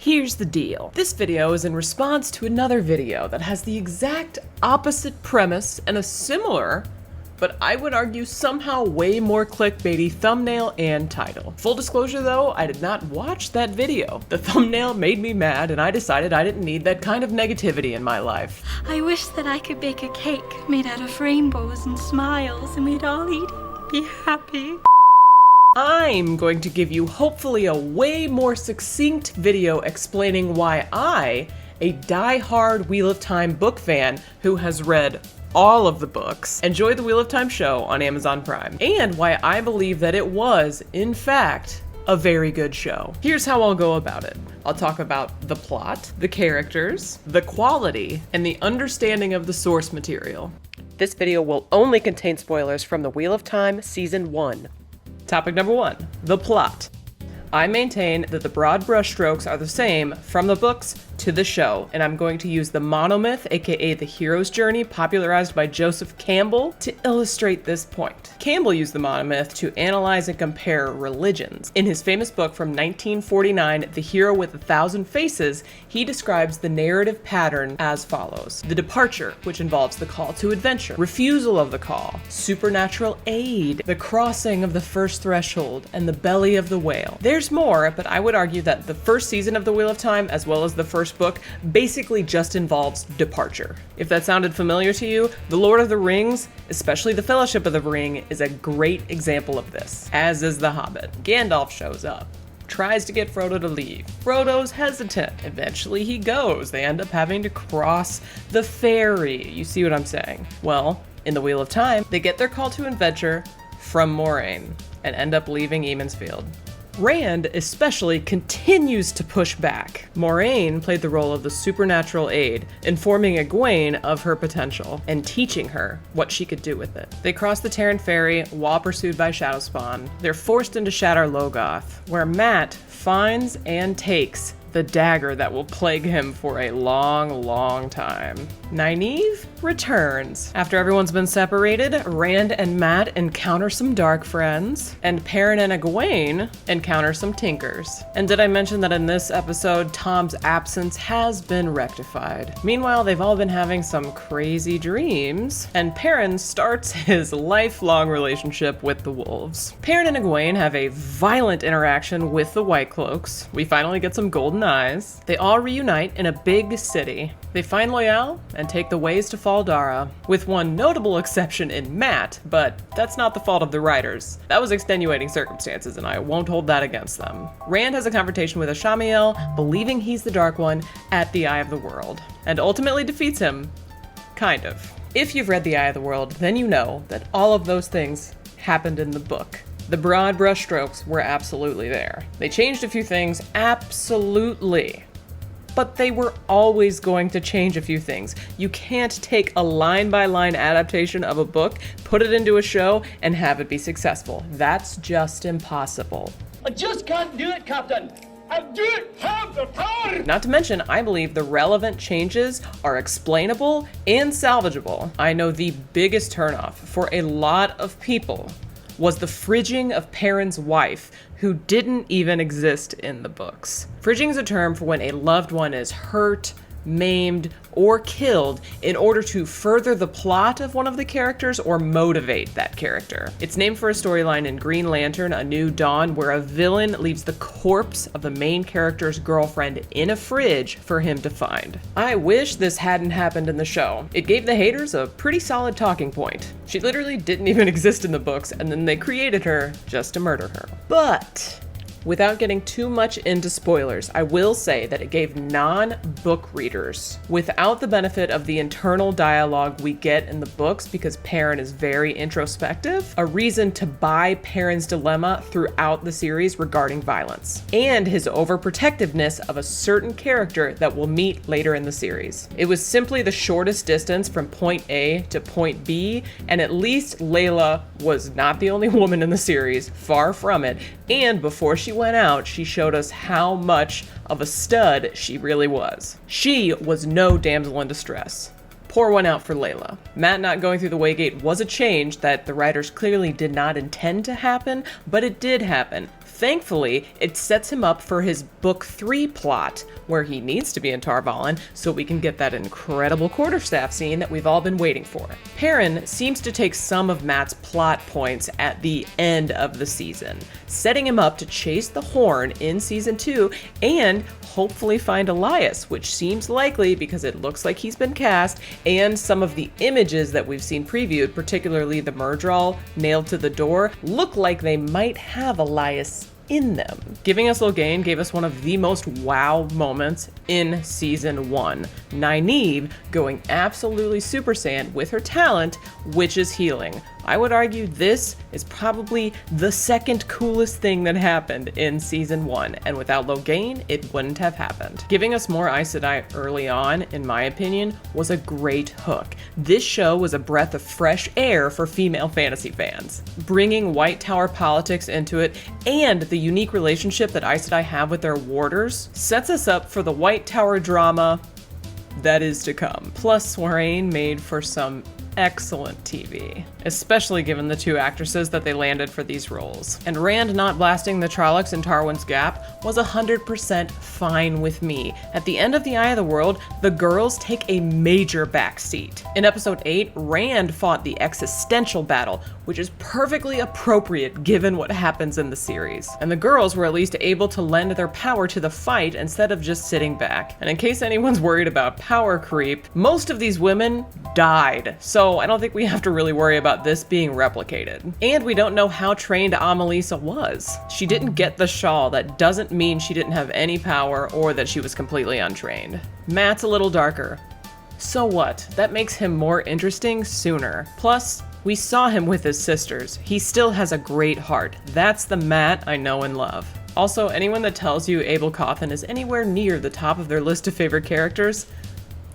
Here's the deal. This video is in response to another video that has the exact opposite premise and a similar, but I would argue somehow way more clickbaity thumbnail and title. Full disclosure though, I did not watch that video. The thumbnail made me mad and I decided I didn't need that kind of negativity in my life. I wish that I could bake a cake made out of rainbows and smiles and we'd all eat it and be happy. I'm going to give you hopefully a way more succinct video explaining why I, a die-hard Wheel of Time book fan who has read all of the books, enjoyed the Wheel of Time show on Amazon Prime, and why I believe that it was, in fact, a very good show. Here's how I'll go about it. I'll talk about the plot, the characters, the quality, and the understanding of the source material. This video will only contain spoilers from the Wheel of Time Season 1. Topic number 1, the plot. I maintain that the broad brushstrokes are the same from the books to the show, and I'm going to use the monomyth, aka the hero's journey, popularized by Joseph Campbell, to illustrate this point. Campbell used the monomyth to analyze and compare religions. In his famous book from 1949, The Hero with 1,000 Faces, he describes the narrative pattern as follows. The departure, which involves the call to adventure, refusal of the call, supernatural aid, the crossing of the first threshold, and the belly of the whale. There's more, but I would argue that the first season of The Wheel of Time, as well as the first book, basically just involves departure. If that sounded familiar to you, The Lord of the Rings, especially The Fellowship of the Ring, is a great example of this, as is The Hobbit. Gandalf shows up, tries to get Frodo to leave. Frodo's hesitant. Eventually he goes. They end up having to cross the ferry. You see what I'm saying? Well, in The Wheel of Time, they get their call to adventure from Moraine and end up leaving Emond's Field. Rand especially continues to push back. Moraine played the role of the supernatural aid, informing Egwene of her potential and teaching her what she could do with it. They cross the Terran Ferry while pursued by Shadowspawn. They're forced into Shadar Logoth, where Mat finds and takes the dagger that will plague him for a long, long time. Nynaeve returns. After everyone's been separated, Rand and Mat encounter some dark friends, and Perrin and Egwene encounter some tinkers. And did I mention that in this episode, Tom's absence has been rectified? Meanwhile, they've all been having some crazy dreams, and Perrin starts his lifelong relationship with the wolves. Perrin and Egwene have a violent interaction with the White Cloaks. We finally get some golden eyes. They all reunite in a big city. They find Loial and take the ways to Fal Dara, with one notable exception in Mat, but that's not the fault of the writers. That was extenuating circumstances, and I won't hold that against them. Rand has a confrontation with Ashamiel, believing he's the Dark One, at the Eye of the World, and ultimately defeats him. Kind of. If you've read The Eye of the World, then you know that all of those things happened in the book. The broad brushstrokes were absolutely there. They changed a few things, absolutely. But they were always going to change a few things. You can't take a line-by-line adaptation of a book, put it into a show, and have it be successful. That's just impossible. I just can't do it, Captain. I don't have the power! Not to mention, I believe the relevant changes are explainable and salvageable. I know the biggest turnoff for a lot of people was the fridging of Perrin's wife, who didn't even exist in the books. Fridging is a term for when a loved one is hurt, maimed, or killed in order to further the plot of one of the characters or motivate that character. It's named for a storyline in Green Lantern: A New Dawn, where a villain leaves the corpse of the main character's girlfriend in a fridge for him to find. I wish this hadn't happened in the show. It gave the haters a pretty solid talking point. She literally didn't even exist in the books, and then they created her just to murder her. But without getting too much into spoilers, I will say that it gave non-book readers, without the benefit of the internal dialogue we get in the books because Perrin is very introspective, a reason to buy Perrin's dilemma throughout the series regarding violence, and his overprotectiveness of a certain character that we'll meet later in the series. It was simply the shortest distance from point A to point B, and at least Layla was not the only woman in the series, far from it, and before she went out, she showed us how much of a stud she really was. She was no damsel in distress. Pour one out for Layla. Mat not going through the Waygate was a change that the writers clearly did not intend to happen, but it did happen. thankfully, it sets him up for his book 3 plot, where he needs to be in Tar Valon so we can get that incredible quarterstaff scene that we've all been waiting for. Perrin seems to take some of Mat's plot points at the end of the season, setting him up to chase the Horn in season 2 and hopefully find Elias, which seems likely because it looks like he's been cast, and some of the images that we've seen previewed, particularly the Myrddraal nailed to the door, look like they might have Elias in them. Giving us Logain gave us one of the most wow moments in season 1. Nynaeve going absolutely Super Saiyan with her talent, which is healing. I would argue this is probably the second coolest thing that happened in season 1, and without Logain, it wouldn't have happened. Giving us more Aes Sedai early on, in my opinion, was a great hook. This show was a breath of fresh air for female fantasy fans. Bringing White Tower politics into it, and the unique relationship that Aes Sedai have with their warders, sets us up for the White Tower drama that is to come. Plus, Moiraine made for some excellent TV, especially given the 2 actresses that they landed for these roles. And Rand not blasting the Trollocs in Tarwin's Gap was 100% fine with me. At the end of The Eye of the World, the girls take a major backseat. In episode 8, Rand fought the existential battle, which is perfectly appropriate given what happens in the series. And the girls were at least able to lend their power to the fight instead of just sitting back. And in case anyone's worried about power creep, most of these women died, so I don't think we have to really worry about this being replicated. And we don't know how trained Amelisa was. She didn't get the shawl. That doesn't mean she didn't have any power or that she was completely untrained. Mat's a little darker. So what? That makes him more interesting sooner. Plus, we saw him with his sisters. He still has a great heart. That's the Mat I know and love. Also, anyone that tells you Abel Cawthon is anywhere near the top of their list of favorite characters,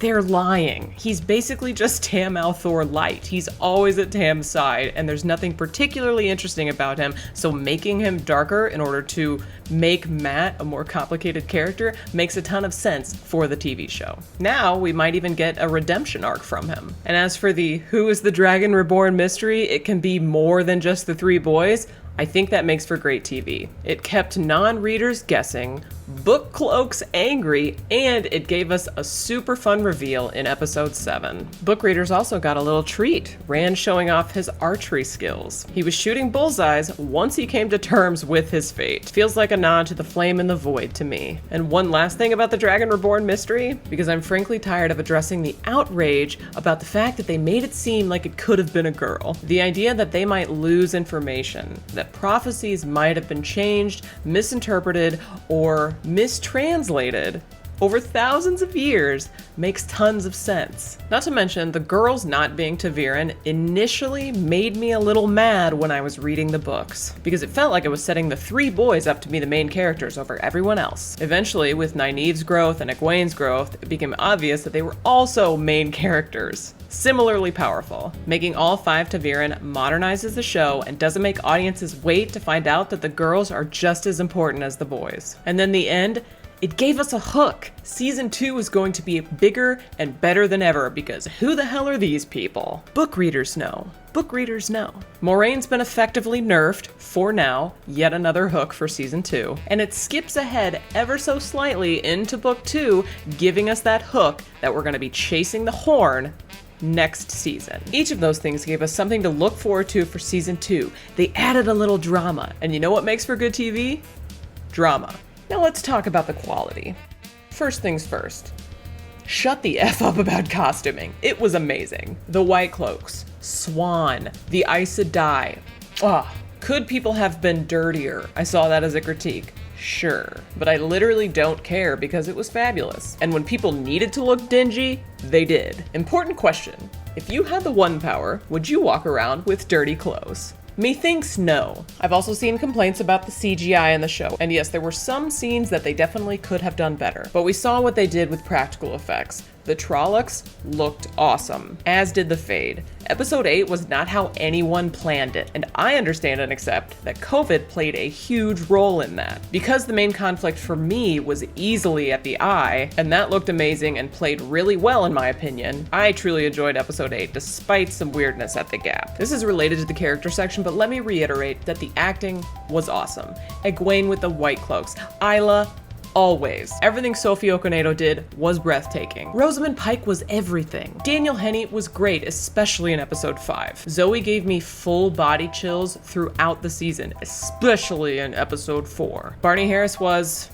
they're lying. He's basically just Tam al'Thor light. He's always at Tam's side, and there's nothing particularly interesting about him, so making him darker in order to make Mat a more complicated character makes a ton of sense for the TV show. Now, we might even get a redemption arc from him. And as for the Who is the Dragon Reborn mystery, it can be more than just the 3 boys. I think that makes for great TV. It kept non-readers guessing, book cloaks angry, and it gave us a super fun reveal in episode 7. Book readers also got a little treat, Rand showing off his archery skills. He was shooting bullseyes once he came to terms with his fate. Feels like a nod to the flame in the void to me. And one last thing about the Dragon Reborn mystery, because I'm frankly tired of addressing the outrage about the fact that they made it seem like it could have been a girl. The idea that they might lose information, that prophecies might have been changed, misinterpreted, or mistranslated over thousands of years makes tons of sense. Not to mention, the girls not being ta'veren initially made me a little mad when I was reading the books, because it felt like it was setting the 3 boys up to be the main characters over everyone else. Eventually, with Nynaeve's growth and Egwene's growth, it became obvious that they were also main characters. Similarly powerful. Making all 5 ta'veren modernizes the show and doesn't make audiences wait to find out that the girls are just as important as the boys. And then the end, it gave us a hook. Season 2 is going to be bigger and better than ever because who the hell are these people? Book readers know. Book readers know. Moraine's been effectively nerfed, for now, yet another hook for season 2, and it skips ahead ever so slightly into book 2, giving us that hook that we're going to be chasing the Horn next season. Each of those things gave us something to look forward to for season 2. They added a little drama, and you know what makes for good TV? Drama. Now let's talk about the quality. First things first. Shut the F up about costuming. It was amazing. The White Cloaks, Swan, the Aes Sedai. Could people have been dirtier? I saw that as a critique. Sure, but I literally don't care because it was fabulous. And when people needed to look dingy, they did. Important question. If you had the one power, would you walk around with dirty clothes? Methinks no. I've also seen complaints about the CGI in the show, and yes, there were some scenes that they definitely could have done better, but we saw what they did with practical effects. The Trollocs looked awesome, as did the Fade. Episode 8 was not how anyone planned it, and I understand and accept that COVID played a huge role in that. Because the main conflict for me was easily at the eye, and that looked amazing and played really well in my opinion, I truly enjoyed episode 8 despite some weirdness at the gap. This is related to the character section, but let me reiterate that the acting was awesome. Egwene with the white cloaks, Isla, always. Everything Sophie Okonedo did was breathtaking. Rosamund Pike was everything. Daniel Henney was great, especially in episode 5. Zoe gave me full body chills throughout the season, especially in episode 4. Barney Harris was...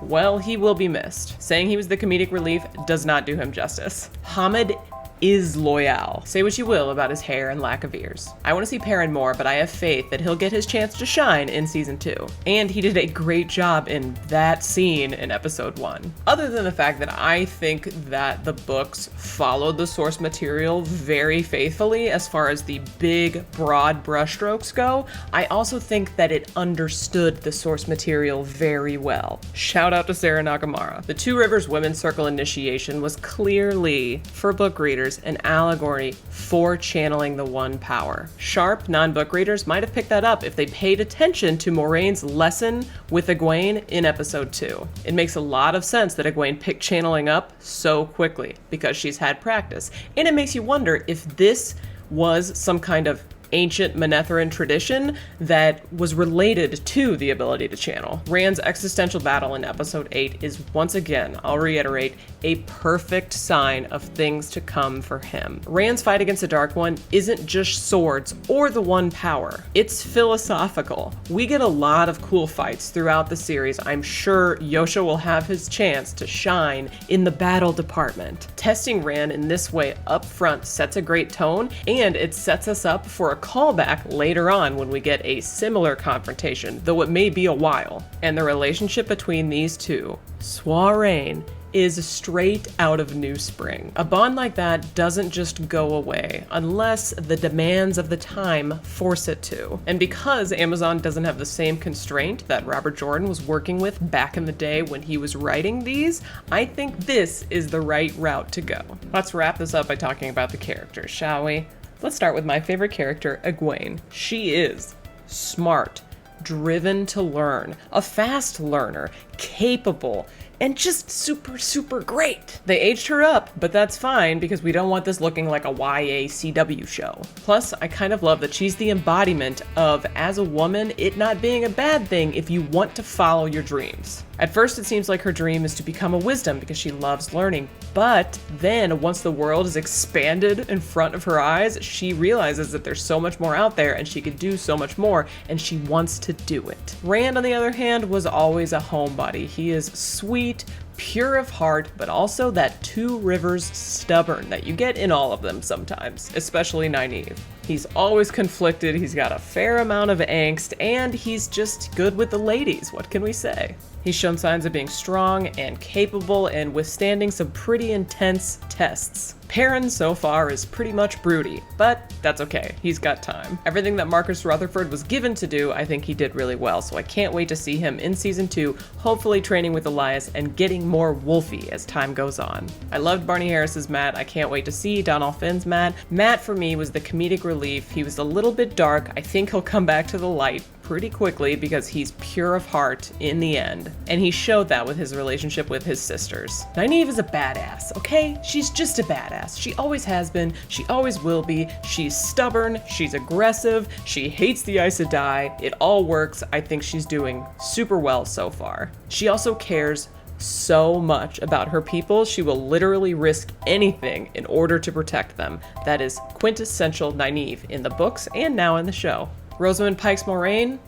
well, he will be missed. Saying he was the comedic relief does not do him justice. Hamid is loyal. Say what you will about his hair and lack of ears. I want to see Perrin more, but I have faith that he'll get his chance to shine in season 2. And he did a great job in that scene in episode 1. Other than the fact that I think that the books followed the source material very faithfully as far as the big, broad brushstrokes go, I also think that it understood the source material very well. Shout out to Sara Nagamura. The Two Rivers Women's Circle initiation was clearly, for book readers, an allegory for channeling the one power. Sharp non-book readers might have picked that up if they paid attention to Moraine's lesson with Egwene in episode 2. It makes a lot of sense that Egwene picked channeling up so quickly because she's had practice, and it makes you wonder if this was some kind of ancient Manetheren tradition that was related to the ability to channel. Rand's existential battle in episode 8 is once again, I'll reiterate, a perfect sign of things to come for him. Rand's fight against the Dark One isn't just swords or the one power. It's philosophical. We get a lot of cool fights throughout the series. I'm sure Yosha will have his chance to shine in the battle department. Testing Rand in this way up front sets a great tone, and it sets us up for a callback later on when we get a similar confrontation, though it may be a while. And the relationship between these two, Soirain, is straight out of New Spring. A bond like that doesn't just go away unless the demands of the time force it to. And because Amazon doesn't have the same constraint that Robert Jordan was working with back in the day when he was writing these, I think this is the right route to go. Let's wrap this up by talking about the characters, shall we? Let's start with my favorite character, Egwene. She is smart, driven to learn, a fast learner, capable, and just super great. They aged her up, but that's fine because we don't want this looking like a YA CW show. Plus, I kind of love that she's the embodiment of, as a woman, it not being a bad thing if you want to follow your dreams. At first, it seems like her dream is to become a wisdom because she loves learning, but then once the world is expanded in front of her eyes, she realizes that there's so much more out there and she could do so much more, and she wants to do it. Rand, on the other hand, was always a homebody. He is sweet, pure of heart, but also that Two Rivers stubborn that you get in all of them sometimes, especially Nynaeve. He's always conflicted, he's got a fair amount of angst, and he's just good with the ladies, what can we say? He's shown signs of being strong and capable and withstanding some pretty intense tests. Perrin so far is pretty much broody, but that's okay, he's got time. Everything that Marcus Rutherford was given to do, I think he did really well, so I can't wait to see him in season 2, hopefully training with Elias and getting more wolfy as time goes on. I loved Barney Harris's Matt, I can't wait to see Donald Finn's Matt. Matt for me was the comedic relief, he was a little bit dark, I think he'll come back to the light pretty quickly because he's pure of heart in the end, and he showed that with his relationship with his sisters. Nynaeve is a badass, okay? She's just a badass. She always has been, she always will be. She's stubborn, she's aggressive, she hates the Aes Sedai. It all works. I think she's doing super well so far. She also cares so much about her people, she will literally risk anything in order to protect them. That is quintessential Nynaeve in the books and now in the show. Rosamund Pike's Moraine?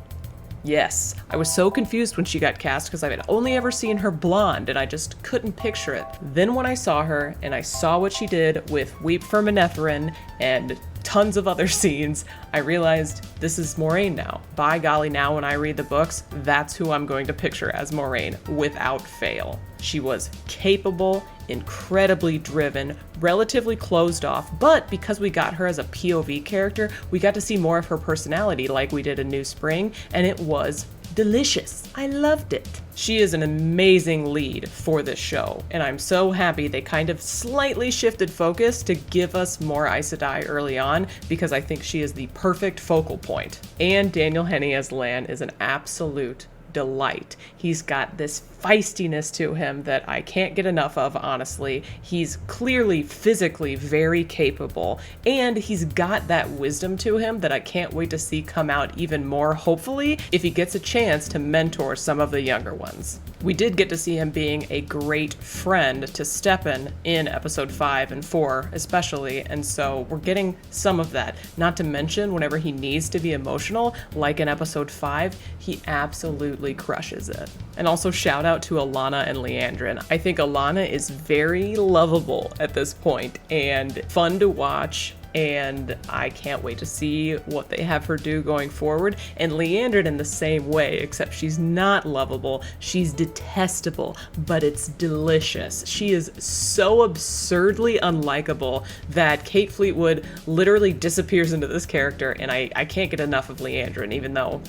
Yes. I was so confused when she got cast because I had only ever seen her blonde and I just couldn't picture it. Then when I saw her and I saw what she did with Weep for Manetheren and tons of other scenes, I realized this is Moraine now. By golly, now when I read the books, that's who I'm going to picture as Moraine without fail. She was capable, incredibly driven, relatively closed off, but because we got her as a POV character, we got to see more of her personality like we did in New Spring, and it was delicious. I loved it. She is an amazing lead for this show, and I'm so happy they kind of slightly shifted focus to give us more Aes Sedai early on, because I think she is the perfect focal point. And Daniel Henney as Lan is an absolute delight. He's got this feistiness to him that I can't get enough of, honestly. He's clearly physically very capable, and he's got that wisdom to him that I can't wait to see come out even more, hopefully, if he gets a chance to mentor some of the younger ones. We did get to see him being a great friend to Stepan in episode 5 and 4 especially, and so we're getting some of that. Not to mention, whenever he needs to be emotional, like in episode 5, he absolutely crushes it. And also shout out to Alana and Leandrin. I think Alana is very lovable at this point and fun to watch, and I can't wait to see what they have her do going forward. And Leandrin in the same way, except she's not lovable, she's detestable, but it's delicious. She is so absurdly unlikable that Kate Fleetwood literally disappears into this character, and I can't get enough of Leandrin, even though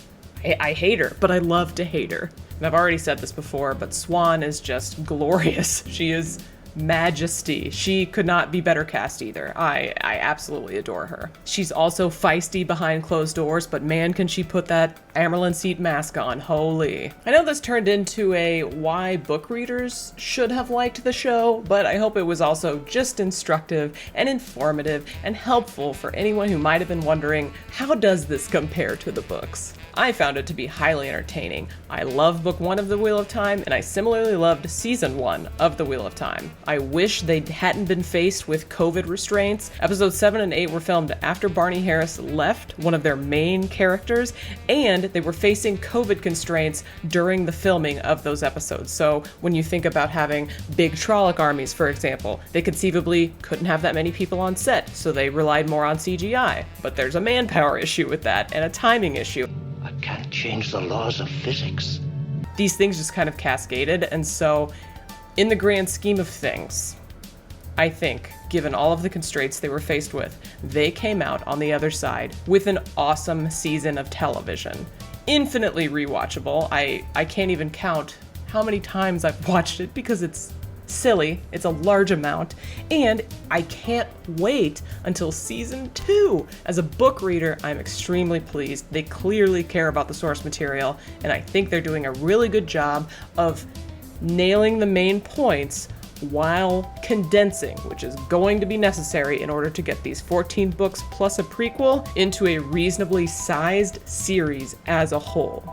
I hate her, but I love to hate her. And I've already said this before, but Swan is just glorious. She is majesty. She could not be better cast either. I absolutely adore her. She's also feisty behind closed doors, but man, can she put that Amerlin seat mask on. Holy. I know this turned into a why book readers should have liked the show, but I hope it was also just instructive and informative and helpful for anyone who might have been wondering, how does this compare to the books? I found it to be highly entertaining. I love book 1 of The Wheel of Time, and I similarly loved season 1 of The Wheel of Time. I wish they hadn't been faced with COVID restraints. Episodes 7 and 8 were filmed after Barney Harris left, one of their main characters, and they were facing COVID constraints during the filming of those episodes. So when you think about having big Trolloc armies, for example, they conceivably couldn't have that many people on set, so they relied more on CGI. But there's a manpower issue with that, and a timing issue. I can't change the laws of physics. These things just kind of cascaded, and so in the grand scheme of things, I think, given all of the constraints they were faced with, they came out on the other side with an awesome season of television. Infinitely rewatchable. I can't even count how many times I've watched it because it's silly, it's a large amount, and I can't wait until season 2. As a book reader, I'm extremely pleased. They clearly care about the source material, and I think they're doing a really good job of nailing the main points while condensing, which is going to be necessary in order to get these 14 books plus a prequel into a reasonably sized series as a whole.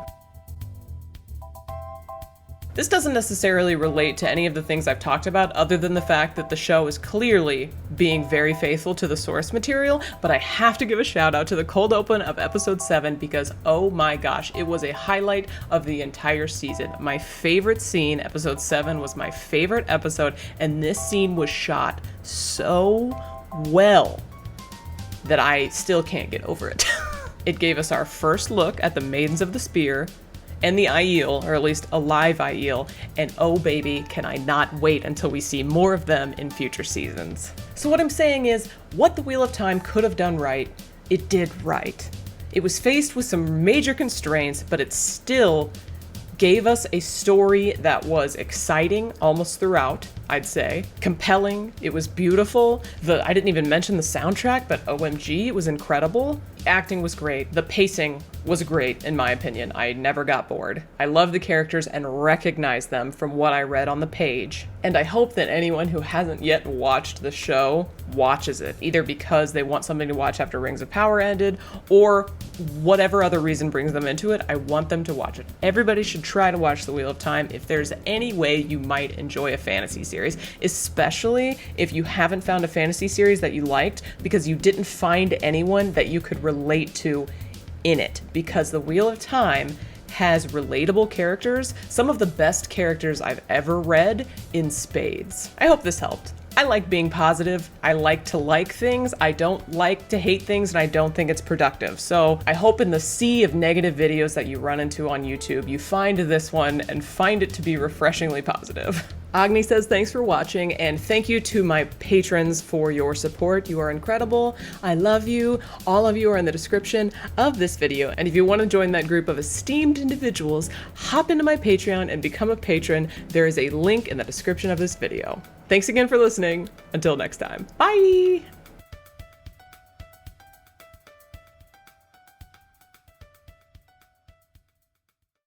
This doesn't necessarily relate to any of the things I've talked about, other than the fact that the show is clearly being very faithful to the source material, but I have to give a shout out to the cold open of episode 7 because, oh my gosh, it was a highlight of the entire season. My favorite scene, episode 7, was my favorite episode, and this scene was shot so well that I still can't get over it. It gave us our first look at the Maidens of the Spear, and the Aiel, or at least a live Aiel, and oh baby, can I not wait until we see more of them in future seasons. So what I'm saying is, what The Wheel of Time could have done right, it did right. It was faced with some major constraints, but it still gave us a story that was exciting almost throughout, I'd say. Compelling, it was beautiful. I didn't even mention the soundtrack, but OMG, it was incredible. Acting was great. The pacing was great, in my opinion. I never got bored. I love the characters and recognize them from what I read on the page. And I hope that anyone who hasn't yet watched the show watches it, either because they want something to watch after Rings of Power ended, or whatever other reason brings them into it. I want them to watch it. Everybody should try to watch The Wheel of Time if there's any way you might enjoy a fantasy series, especially if you haven't found a fantasy series that you liked because you didn't find anyone that you could relate to in it, because The Wheel of Time has relatable characters, some of the best characters I've ever read in spades. I hope this helped. I like being positive. I like to like things. I don't like to hate things, and I don't think it's productive. So I hope in the sea of negative videos that you run into on YouTube, you find this one and find it to be refreshingly positive. Agni says thanks for watching, and thank you to my patrons for your support. You are incredible. I love you. All of you are in the description of this video, and if you want to join that group of esteemed individuals, hop into my Patreon and become a patron. There is a link in the description of this video. Thanks again for listening. Until next time. Bye!